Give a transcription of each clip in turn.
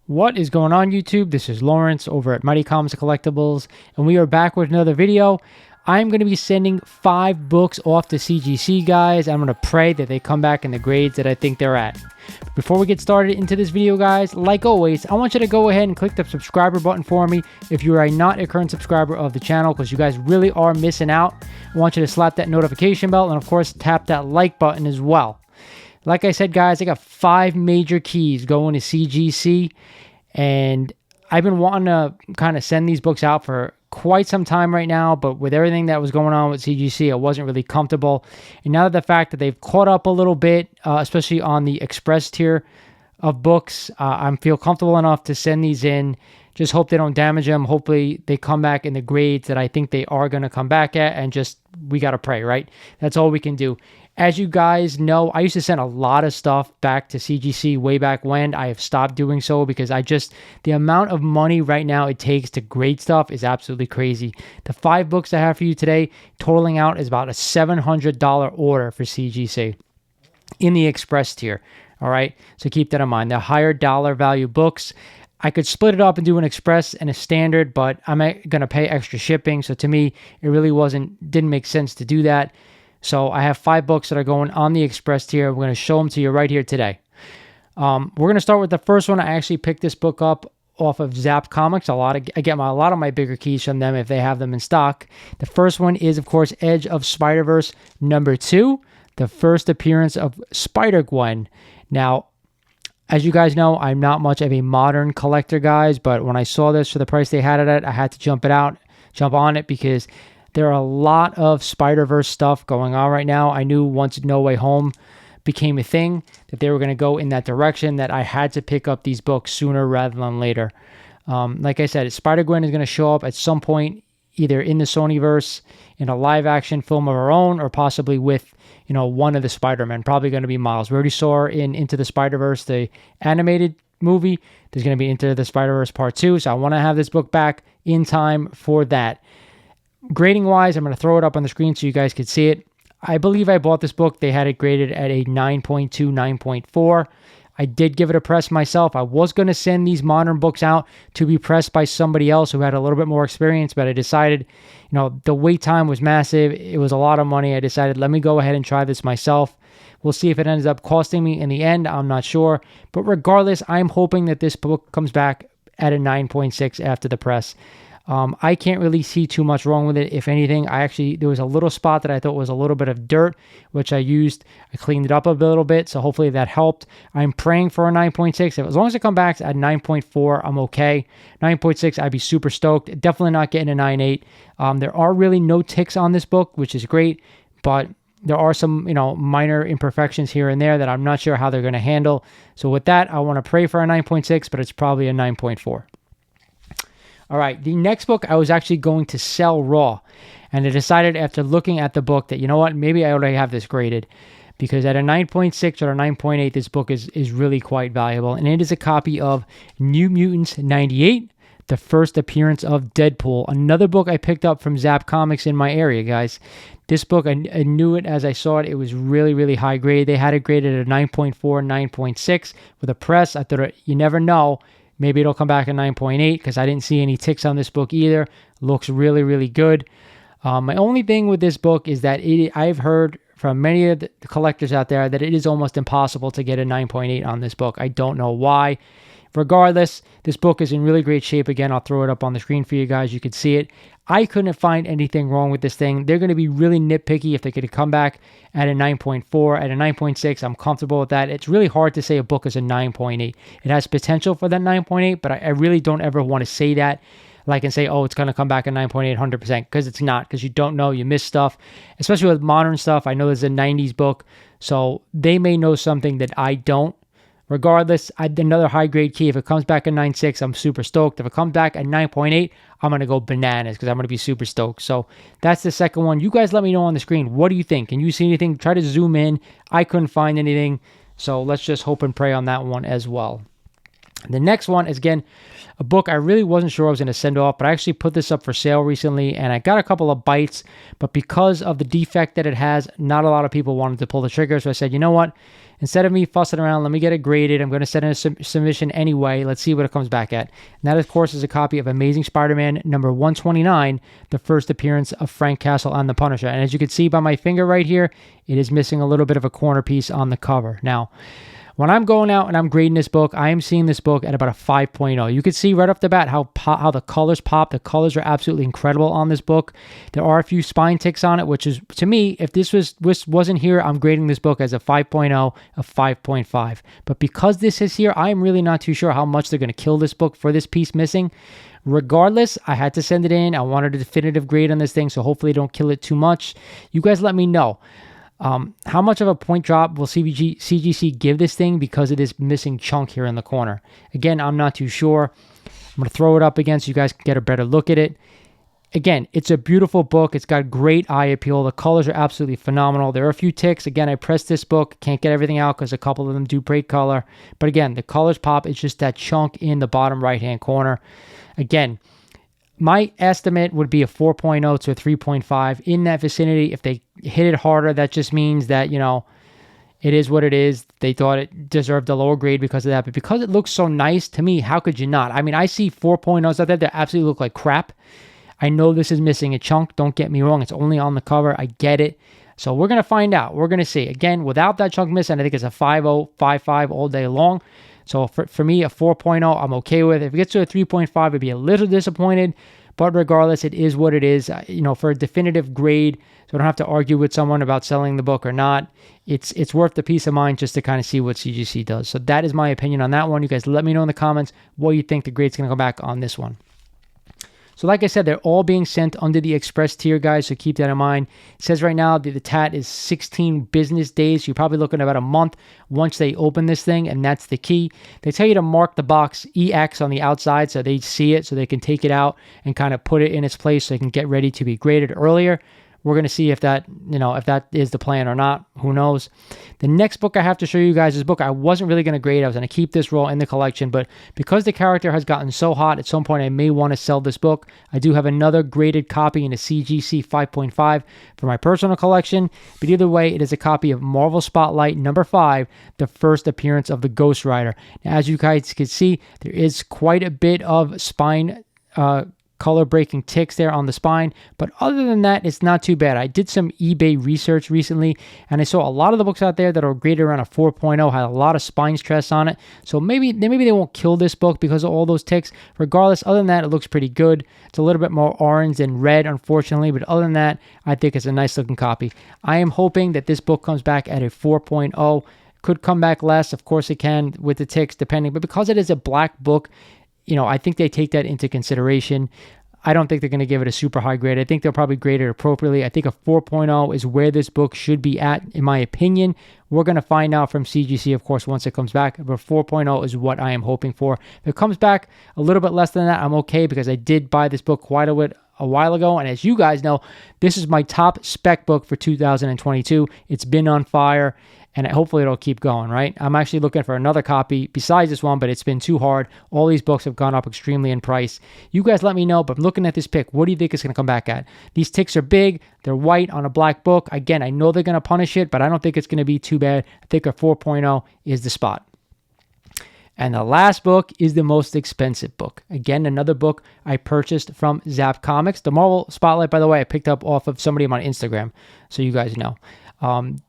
What is going on, YouTube? This is Lawrence over at Mighty Comics and Collectibles, and we are back with another video. I'm going to be sending 5 books off to CGC, guys. I'm going to pray that they come back in the grades that I think they're at. Before we get started into this video, guys, like always, I want you to go ahead and click the subscriber button for me if you are not a current subscriber of the channel, because you guys really are missing out. I want you to slap that notification bell and, of course, tap that like button as well. Like I said, guys, I got 5 major keys going to CGC, and I've been wanting to kind of send these books out for quite some time right now, but with everything that was going on with CGC, I wasn't really comfortable. And now that the fact that they've caught up a little bit, especially on the express tier of books, I feel comfortable enough to send these in. Just hope they don't damage them. Hopefully they come back in the grades that I think they are going to come back at, and just, we got to pray, right? That's all we can do. As you guys know, I used to send a lot of stuff back to CGC way back when. I have stopped doing so because the amount of money right now it takes to grade stuff is absolutely crazy. The 5 books I have for you today, totaling out, is about a $700 order for CGC in the express tier. All right, so keep that in mind. The higher dollar value books, I could split it up and do an express and a standard, but I'm going to pay extra shipping. So to me, it really didn't make sense to do that. So I have 5 books that are going on the express tier. We're going to show them to you right here today. We're going to start with the first one. I actually picked this book up off of Zap Comics. I get a lot of my bigger keys from them if they have them in stock. The first one is, of course, Edge of Spider-Verse #2, the first appearance of Spider-Gwen. Now, as you guys know, I'm not much of a modern collector, guys, but when I saw this for the price they had it at, I had to jump on it because there are a lot of Spider-Verse stuff going on right now. I knew once No Way Home became a thing that they were going to go in that direction, that I had to pick up these books sooner rather than later. Like I said, Spider-Gwen is going to show up at some point, either in the Sonyverse, in a live-action film of her own, or possibly with, one of the Spider-Men. Probably going to be Miles. We already saw her in Into the Spider-Verse, the animated movie. There's going to be Into the Spider-Verse Part 2, so I want to have this book back in time for that. Grading wise, I'm going to throw it up on the screen so you guys can see it. I believe I bought this book. They had it graded at a 9.2, 9.4. I did give it a press myself. I was going to send these modern books out to be pressed by somebody else who had a little bit more experience, but I decided, the wait time was massive. It was a lot of money. I decided, let me go ahead and try this myself. We'll see if it ends up costing me in the end. I'm not sure. But regardless, I'm hoping that this book comes back at a 9.6 after the press. I can't really see too much wrong with it. If anything, there was a little spot that I thought was a little bit of dirt, which I cleaned it up a little bit, so hopefully that helped. I'm praying for a 9.6. As long as it comes back at 9.4, I'm okay. 9.6, I'd be super stoked. Definitely not getting a 9.8. There are really no ticks on this book, which is great, but there are some, minor imperfections here and there that I'm not sure how they're going to handle. So with that, I want to pray for a 9.6, but it's probably a 9.4. All right, the next book I was actually going to sell raw, and I decided after looking at the book that, maybe I already have this graded, because at a 9.6 or a 9.8, this book is really quite valuable, and it is a copy of New Mutants 98, the first appearance of Deadpool, another book I picked up from Zap Comics in my area, guys. This book, I knew it as I saw it. It was really, really high grade. They had it graded at a 9.4, 9.6 with a press. I thought, you never know. Maybe it'll come back at 9.8 because I didn't see any ticks on this book either. Looks really, really good. My only thing with this book is that I've heard from many of the collectors out there that it is almost impossible to get a 9.8 on this book. I don't know why. Regardless, this book is in really great shape. Again, I'll throw it up on the screen for you guys. You can see it. I couldn't find anything wrong with this thing. They're going to be really nitpicky if they could come back at a 9.4. At a 9.6, I'm comfortable with that. It's really hard to say a book is a 9.8. It has potential for that 9.8, but I really don't ever want to say that. Like and say, it's going to come back at 9.8 100%, because it's not, because you don't know, you miss stuff, especially with modern stuff. I know there's a 90s book, so they may know something that I don't. Regardless, another high-grade key. If it comes back at 9.6, I'm super stoked. If it comes back at 9.8, I'm going to go bananas because I'm going to be super stoked. So that's the second one. You guys let me know on the screen. What do you think? Can you see anything? Try to zoom in. I couldn't find anything. So let's just hope and pray on that one as well. The next one is, again, a book I really wasn't sure I was going to send off, but I actually put this up for sale recently, and I got a couple of bites, but because of the defect that it has, not a lot of people wanted to pull the trigger, so I said, you know what? Instead of me fussing around, let me get it graded. I'm going to send in a submission anyway. Let's see what it comes back at. And that, of course, is a copy of Amazing Spider-Man number 129, the first appearance of Frank Castle on the Punisher. And as you can see by my finger right here, it is missing a little bit of a corner piece on the cover. Now, when I'm going out and I'm grading this book, I am seeing this book at about a 5.0. You can see right off the bat how the colors pop. The colors are absolutely incredible on this book. There are a few spine ticks on it, which is, to me, if this wasn't here, I'm grading this book as a 5.0, a 5.5. But because this is here, I'm really not too sure how much they're going to kill this book for this piece missing. Regardless, I had to send it in. I wanted a definitive grade on this thing, so hopefully don't kill it too much. You guys let me know. How much of a point drop will CGC give this thing because of this missing chunk here in the corner? Again, I'm not too sure. I'm going to throw it up again so you guys can get a better look at it. Again, it's a beautiful book. It's got great eye appeal. The colors are absolutely phenomenal. There are a few ticks. Again, I pressed this book. Can't get everything out because a couple of them do break color. But again, the colors pop. It's just that chunk in the bottom right-hand corner. Again, my estimate would be a 4.0 to a 3.5 in that vicinity. If they hit it harder, that just means that, you know, it is what it is. They thought it deserved a lower grade because of that. But because it looks so nice, to me, how could you not? I mean, I see 4.0s out there that absolutely look like crap. I know this is missing a chunk. Don't get me wrong. It's only on the cover. I get it. So we're going to find out. We're going to see. Again, without that chunk missing, I think it's a 5.0, 5.5 all day long. So for me, a 4.0, I'm okay with. If it gets to a 3.5, I'd be a little disappointed. But regardless, it is what it is. You know, for a definitive grade, so I don't have to argue with someone about selling the book or not. It's worth the peace of mind just to kind of see what CGC does. So that is my opinion on that one. You guys let me know in the comments what you think the grade's going to go back on this one. So like I said, they're all being sent under the express tier, guys, so keep that in mind. It says right now the TAT is 16 business days. You're probably looking at about a month once they open this thing, and that's the key. They tell you to mark the box EX on the outside so they see it, so they can take it out and kind of put it in its place so they can get ready to be graded earlier. We're going to see if that, if that is the plan or not. Who knows? The next book I have to show you guys is a book I wasn't really going to grade. I was going to keep this roll in the collection, but because the character has gotten so hot, at some point I may want to sell this book. I do have another graded copy in a CGC 5.5 for my personal collection, but either way, it is a copy of Marvel Spotlight number 5, the first appearance of the Ghost Rider. Now, as you guys can see, there is quite a bit of spine color breaking ticks there on the spine, but other than that, it's not too bad. I did some eBay research recently, and I saw a lot of the books out there that are graded around a 4.0 had a lot of spine stress on it, so maybe they won't kill this book because of all those ticks. Regardless, other than that, it looks pretty good. It's a little bit more orange than red, unfortunately, but other than that, I think it's a nice looking copy. I am hoping that this book comes back at a 4.0. Could come back less, of course it can with the ticks depending, but because it is a black book, I think they take that into consideration. I don't think they're going to give it a super high grade. I think they'll probably grade it appropriately. I think a 4.0 is where this book should be at, in my opinion. We're going to find out from CGC, of course, once it comes back. But 4.0 is what I am hoping for. If it comes back a little bit less than that, I'm okay because I did buy this book quite a while ago. And as you guys know, this is my top spec book for 2022. It's been on fire. And hopefully it'll keep going, right? I'm actually looking for another copy besides this one, but it's been too hard. All these books have gone up extremely in price. You guys let me know, but I'm looking at this pick. What do you think it's going to come back at? These ticks are big. They're white on a black book. Again, I know they're going to punish it, but I don't think it's going to be too bad. I think a 4.0 is the spot. And the last book is the most expensive book. Again, another book I purchased from Zap Comics. The Marvel Spotlight, by the way, I picked up off of somebody on Instagram, so you guys know.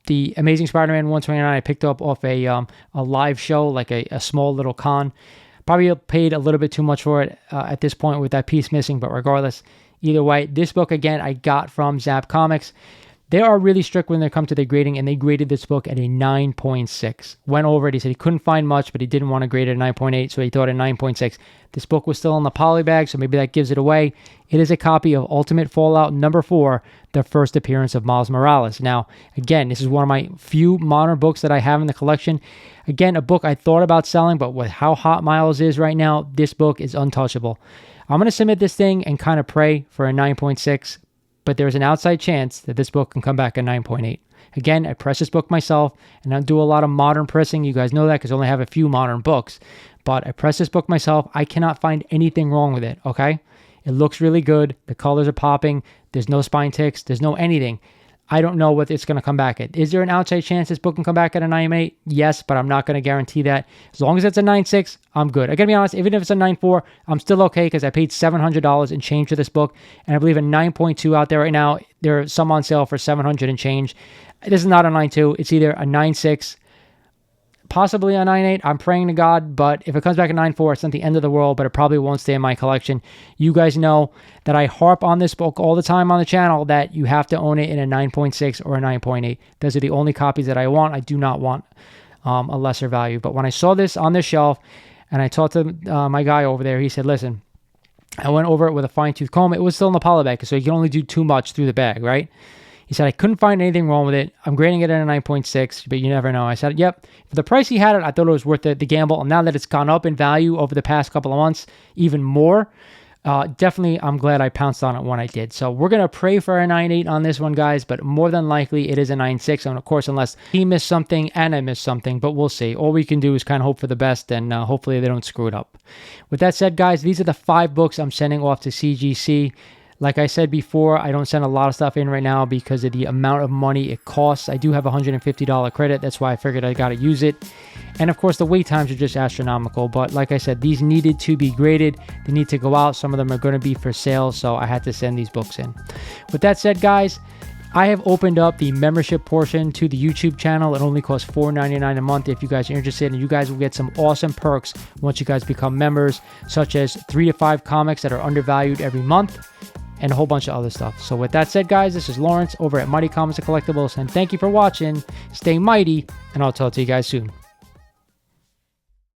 The Amazing Spider-Man 129 I picked up off a live show, like a small little con. Probably paid a little bit too much for it at this point with that piece missing, but regardless, either way, this book, again, I got from Zap Comics. They are really strict when they come to the grading, and they graded this book at a 9.6. Went over it. He said he couldn't find much, but he didn't want to grade it at 9.8, so he thought a 9.6. This book was still in the poly bag, so maybe that gives it away. It is a copy of Ultimate Fallout number 4, the first appearance of Miles Morales. Now, again, this is one of my few modern books that I have in the collection. Again, a book I thought about selling, but with how hot Miles is right now, this book is untouchable. I'm going to submit this thing and kind of pray for a 9.6. But there's an outside chance that this book can come back at 9.8. Again, I press this book myself, and I do a lot of modern pressing. You guys know that because I only have a few modern books. but I pressed this book myself. I cannot find anything wrong with it, okay? It looks really good. The colors are popping. There's no spine ticks. There's no anything. I don't know what it's going to come back at. Is there an outside chance this book can come back at a 9.8? Yes, but I'm not going to guarantee that. As long as it's a 9.6, I'm good. I got to be honest, even if it's a 9.4, I'm still okay because I paid $700 and change for this book. And I believe a 9.2 out there right now, there are some on sale for $700 and change. This is not a 9.2. It's either a 9.6, possibly a 9.8. I'm praying to God, but if it comes back at 9.4, it's not the end of the world, but it probably won't stay in my collection. You guys know that I harp on this book all the time on the channel that you have to own it in a 9.6 or a 9.8. Those are the only copies that I want. I do not want a lesser value. But when I saw this on this shelf and I talked to my guy over there, he said, listen, I went over it with a fine-tooth comb. It was still in the poly bag, so you can only do too much through the bag, right? He said, I couldn't find anything wrong with it. I'm grading it at a 9.6, but you never know. I said, yep. For the price he had it, I thought it was worth the gamble. And now that it's gone up in value over the past couple of months, even more, definitely I'm glad I pounced on it when I did. So we're going to pray for a 9.8 on this one, guys, but more than likely it is a 9.6. And of course, unless he missed something and I missed something, but we'll see. All we can do is kind of hope for the best, and hopefully they don't screw it up. With that said, guys, these are the 5 books I'm sending off to CGC. Like I said before, I don't send a lot of stuff in right now because of the amount of money it costs. I do have a $150 credit. That's why I figured I got to use it. And of course, the wait times are just astronomical. But like I said, these needed to be graded. They need to go out. Some of them are going to be for sale, so I had to send these books in. With that said, guys, I have opened up the membership portion to the YouTube channel. It only costs $4.99 a month if you guys are interested, and you guys will get some awesome perks once you guys become members, such as 3 to 5 comics that are undervalued every month, and a whole bunch of other stuff. So with that said, guys, this is Lawrence over at Mighty Comics and Collectibles, and thank you for watching. Stay mighty, and I'll talk to you guys soon.